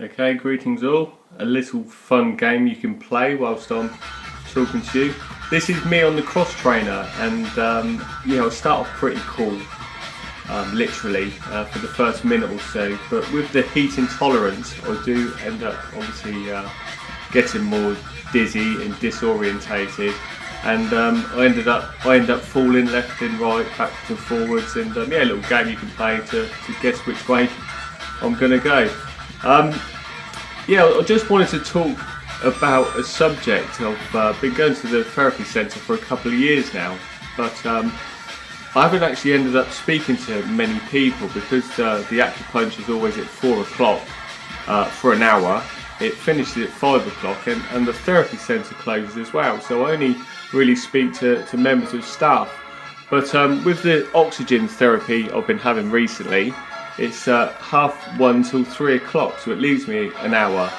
Okay, greetings all. A little fun game you can play whilst I'm talking to you. This is me on the cross trainer, and I'll start off pretty cool, literally, for the first minute or so. But with the heat intolerance, I do end up obviously getting more dizzy and disorientated, and I end up falling left and right, backwards and forwards, and a little game you can play to guess which way I'm gonna go. I just wanted to talk about a subject. I've been going to the therapy centre for a couple of years now, but I haven't actually ended up speaking to many people because the acupuncture is always at 4 o'clock for an hour. It finishes at 5 o'clock, and the therapy centre closes as well, so I only really speak to members of staff. But with the oxygen therapy I've been having recently, it's 1:30 till 3 o'clock, so it leaves me an hour.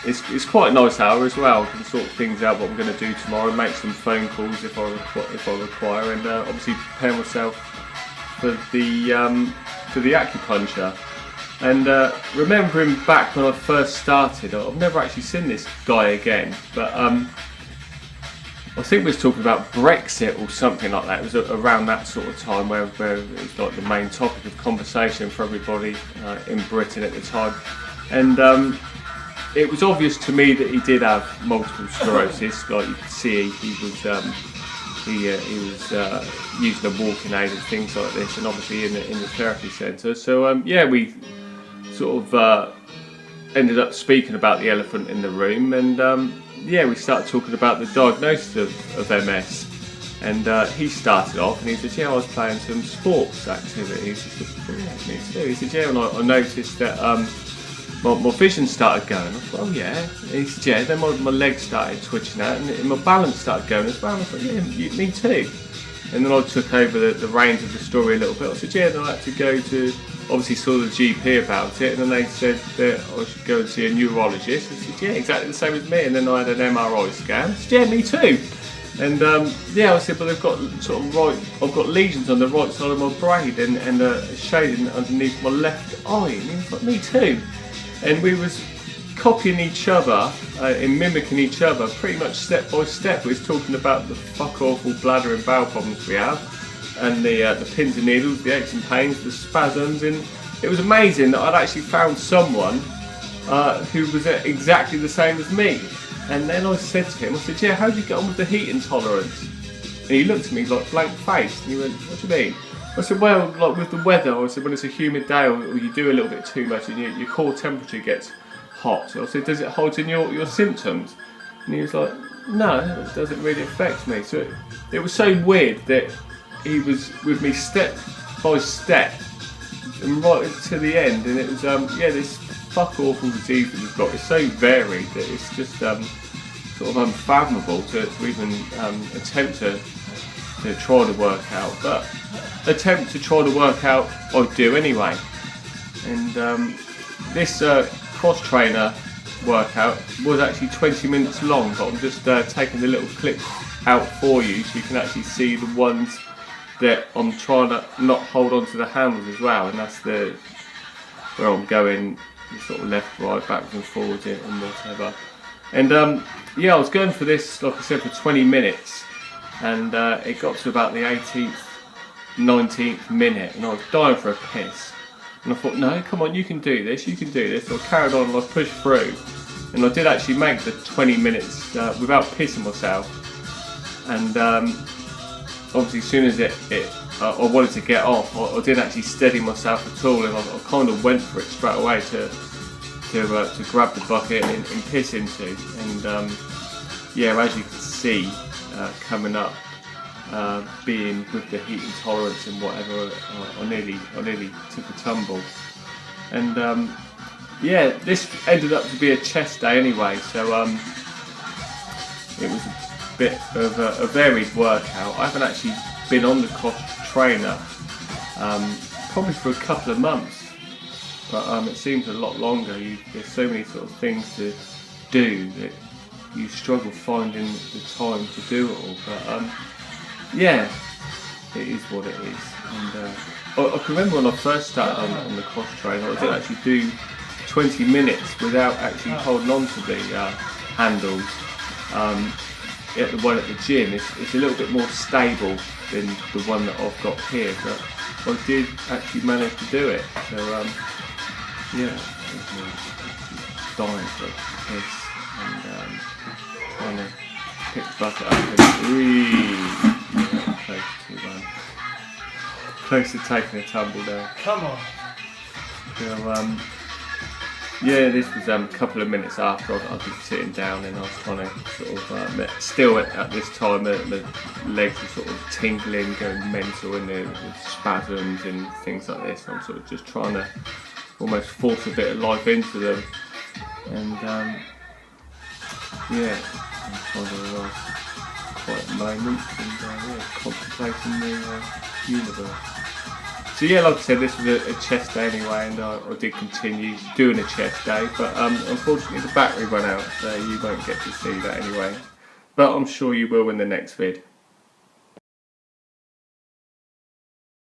It's quite a nice hour as well. I can sort things out what I'm going to do tomorrow, make some phone calls if I require, and obviously prepare myself for the acupuncture. And remembering back when I first started, I've never actually seen this guy again, but I think we was talking about Brexit or something like that. It was around that sort of time where it was like the main topic of conversation for everybody in Britain at the time. And it was obvious to me that he did have multiple sclerosis. Like you could see, he was using a walking aid and things like this, and obviously in the therapy centre. So we sort of ended up speaking about the elephant in the room, and we started talking about the diagnosis of MS, and he started off and he said, I was playing some sports activities. He said, me too. He said, and I noticed that my vision started going. I thought, he said, then my legs started twitching out, and my balance started going as well. I thought, me too. And then I took over the reins of the story a little bit. I said, then I had to go to, obviously saw the GP about it, and then they said that I should go and see a neurologist. I said, exactly the same as me. And then I had an MRI scan. I said, me too. And I said, but they've got I've got lesions on the right side of my brain and a shading underneath my left eye. And he was like, me too. And we was copying each other and mimicking each other pretty much step by step. We was talking about the fuck awful bladder and bowel problems we have, and the pins and needles, the aches and pains, the spasms, and it was amazing that I'd actually found someone who was exactly the same as me. And then I said to him, I said, how did you get on with the heat intolerance? And he looked at me like blank faced, and he went, what do you mean? I said, well, like with the weather, I said, when it's a humid day or you do a little bit too much and your core temperature gets hot. So I said, does it heighten your symptoms? And he was like, no, it doesn't really affect me. So it was so weird that he was with me step by step and right to the end, and it was this fuck awful disease that we've got is so varied that it's just sort of unfathomable to even attempt to try to work out, but attempt to try to work out I do anyway. And this cross trainer workout was actually 20 minutes long, but I'm just taking the little clips out for you so you can actually see the ones that I'm trying to not hold on to the handles as well, and that's where I'm going sort of left, right, backwards and forwards and whatever. And I was going for this, like I said, for 20 minutes, and it got to about the 18th, 19th minute, and I was dying for a piss. And I thought, no, come on, you can do this. So I carried on and I pushed through, and I did actually make the 20 minutes without pissing myself. And obviously, as soon as I wanted to get off, I didn't actually steady myself at all, and I kind of went for it straight away to grab the bucket and piss into. And as you can see, coming up, being with the heat intolerance and whatever, I nearly took a tumble. And this ended up to be a chest day anyway, so it was a bit of a varied workout. I haven't actually been on the cross trainer probably for a couple of months, but it seems a lot longer. There's so many sort of things to do that you struggle finding the time to do it all. But it is what it is. And I can remember when I first started on the cross trainer, I did actually do 20 minutes without actually holding on to the handles. The one at the gym it's a little bit more stable than the one that I've got here, but I did actually manage to do it. So yeah, dying for a piss and trying to pick the bucket up and close to taking a tumble there. Come on. So yeah, this was a couple of minutes after I'd been sitting down, and I was trying to sort of still at this time my legs were sort of tingling, going mental, and there with spasms and things like this. I'm sort of just trying to almost force a bit of life into them, and yeah, I'm kind of a nice quiet moment and yeah, contemplating the universe. So yeah, like I said, this was a chest day anyway, and I did continue doing a chest day, but unfortunately the battery ran out, so you won't get to see that anyway. But I'm sure you will in the next vid.